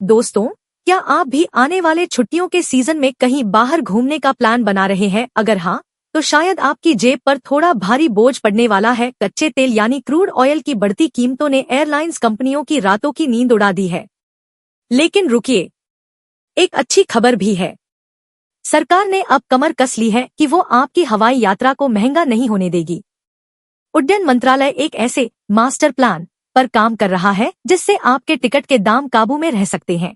दोस्तों, क्या आप भी आने वाले छुट्टियों के सीजन में कहीं बाहर घूमने का प्लान बना रहे हैं? अगर हाँ, तो शायद आपकी जेब पर थोड़ा भारी बोझ पड़ने वाला है। कच्चे तेल यानी क्रूड ऑयल की बढ़ती कीमतों ने एयरलाइंस कंपनियों की रातों की नींद उड़ा दी है। लेकिन रुकिए, एक अच्छी खबर भी है। सरकार ने अब कमर कस ली है कि वो आपकी हवाई यात्रा को महंगा नहीं होने देगी। उड्डयन मंत्रालय एक ऐसे मास्टर प्लान पर काम कर रहा है जिससे आपके टिकट के दाम काबू में रह सकते हैं।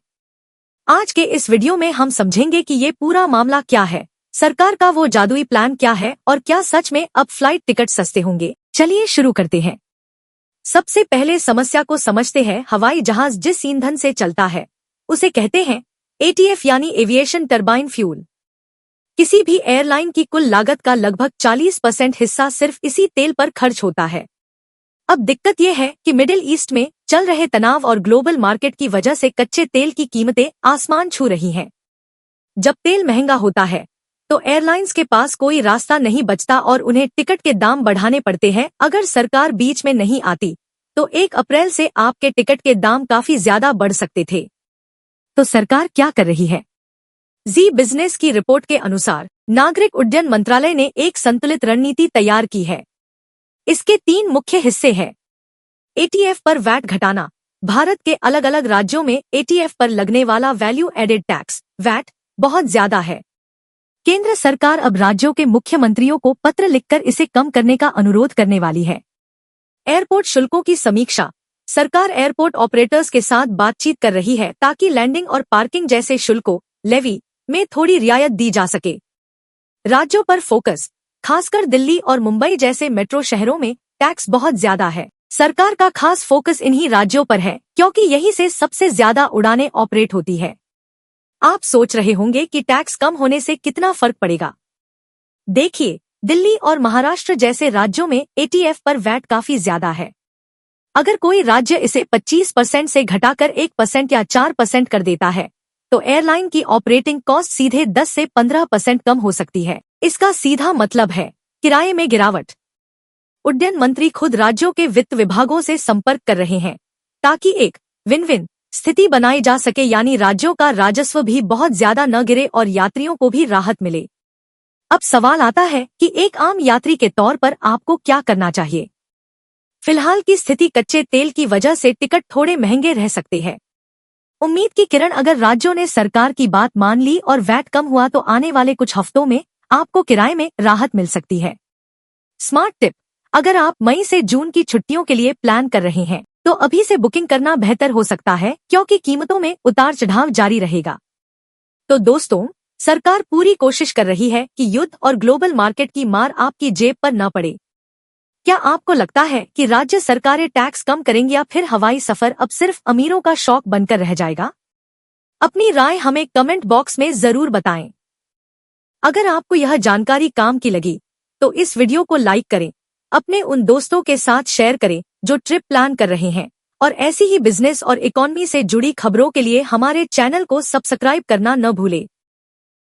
आज के इस वीडियो में हम समझेंगे कि ये पूरा मामला क्या है, सरकार का वो जादुई प्लान क्या है और क्या सच में अब फ्लाइट टिकट सस्ते होंगे। चलिए शुरू करते हैं। सबसे पहले समस्या को समझते हैं। हवाई जहाज जिस ईंधन से चलता है उसे कहते हैं एटीएफ यानी एविएशन टरबाइन फ्यूल। किसी भी एयरलाइन की कुल लागत का लगभग 40% हिस्सा सिर्फ इसी तेल पर खर्च होता है। अब दिक्कत यह है कि मिडिल ईस्ट में चल रहे तनाव और ग्लोबल मार्केट की वजह से कच्चे तेल की कीमतें आसमान छू रही हैं। जब तेल महंगा होता है तो एयरलाइंस के पास कोई रास्ता नहीं बचता और उन्हें टिकट के दाम बढ़ाने पड़ते हैं। अगर सरकार बीच में नहीं आती तो 1 अप्रैल से आपके टिकट के दाम काफी ज्यादा बढ़ सकते थे। तो सरकार क्या कर रही है? जी बिजनेस की रिपोर्ट के अनुसार नागरिक उड्डयन मंत्रालय ने एक संतुलित रणनीति तैयार की है। इसके 3 मुख्य हिस्से हैं। एटीएफ पर वैट घटाना। भारत के अलग अलग राज्यों में एटीएफ पर लगने वाला वैल्यू एडेड टैक्स वैट बहुत ज्यादा है। केंद्र सरकार अब राज्यों के मुख्यमंत्रियों को पत्र लिखकर इसे कम करने का अनुरोध करने वाली है। एयरपोर्ट शुल्कों की समीक्षा। सरकार एयरपोर्ट ऑपरेटर्स के साथ बातचीत कर रही है ताकि लैंडिंग और पार्किंग जैसे शुल्कों लेवी में थोड़ी रियायत दी जा सके। राज्यों पर फोकस। खासकर दिल्ली और मुंबई जैसे मेट्रो शहरों में टैक्स बहुत ज्यादा है। सरकार का खास फोकस इन्हीं राज्यों पर है क्योंकि यहीं से सबसे ज्यादा उड़ानें ऑपरेट होती है। आप सोच रहे होंगे कि टैक्स कम होने से कितना फर्क पड़ेगा। देखिए, दिल्ली और महाराष्ट्र जैसे राज्यों में एटीएफ पर वैट काफी ज्यादा है। अगर कोई राज्य इसे 25% से घटाकर 1% या 4% कर देता है तो एयरलाइन की ऑपरेटिंग कॉस्ट सीधे 10 से 15% कम हो सकती है। इसका सीधा मतलब है किराए में गिरावट। उड्डयन मंत्री खुद राज्यों के वित्त विभागों से संपर्क कर रहे हैं ताकि एक विन विन स्थिति बनाई जा सके, यानी राज्यों का राजस्व भी बहुत ज्यादा न गिरे और यात्रियों को भी राहत मिले। अब सवाल आता है कि एक आम यात्री के तौर पर आपको क्या करना चाहिए। फिलहाल की स्थिति कच्चे तेल की वजह से टिकट थोड़े महंगे रह सकते हैं। उम्मीद की किरण, अगर राज्यों ने सरकार की बात मान ली और वैट कम हुआ तो आने वाले कुछ हफ्तों में आपको किराए में राहत मिल सकती है। स्मार्ट टिप, अगर आप मई से जून की छुट्टियों के लिए प्लान कर रहे हैं तो अभी से बुकिंग करना बेहतर हो सकता है क्योंकि कीमतों में उतार चढ़ाव जारी रहेगा। तो दोस्तों, सरकार पूरी कोशिश कर रही है कि युद्ध और ग्लोबल मार्केट की मार आपकी जेब पर न पड़े। क्या आपको लगता है कि राज्य सरकारें टैक्स कम करेंगी या फिर हवाई सफर अब सिर्फ अमीरों का शौक बनकर रह जाएगा? अपनी राय हमें कमेंट बॉक्स में जरूर बताएं। अगर आपको यह जानकारी काम की लगी तो इस वीडियो को लाइक करें, अपने उन दोस्तों के साथ शेयर करें जो ट्रिप प्लान कर रहे हैं, और ऐसी ही बिजनेस और इकोनॉमी से जुड़ी खबरों के लिए हमारे चैनल को सब्सक्राइब करना न भूलें।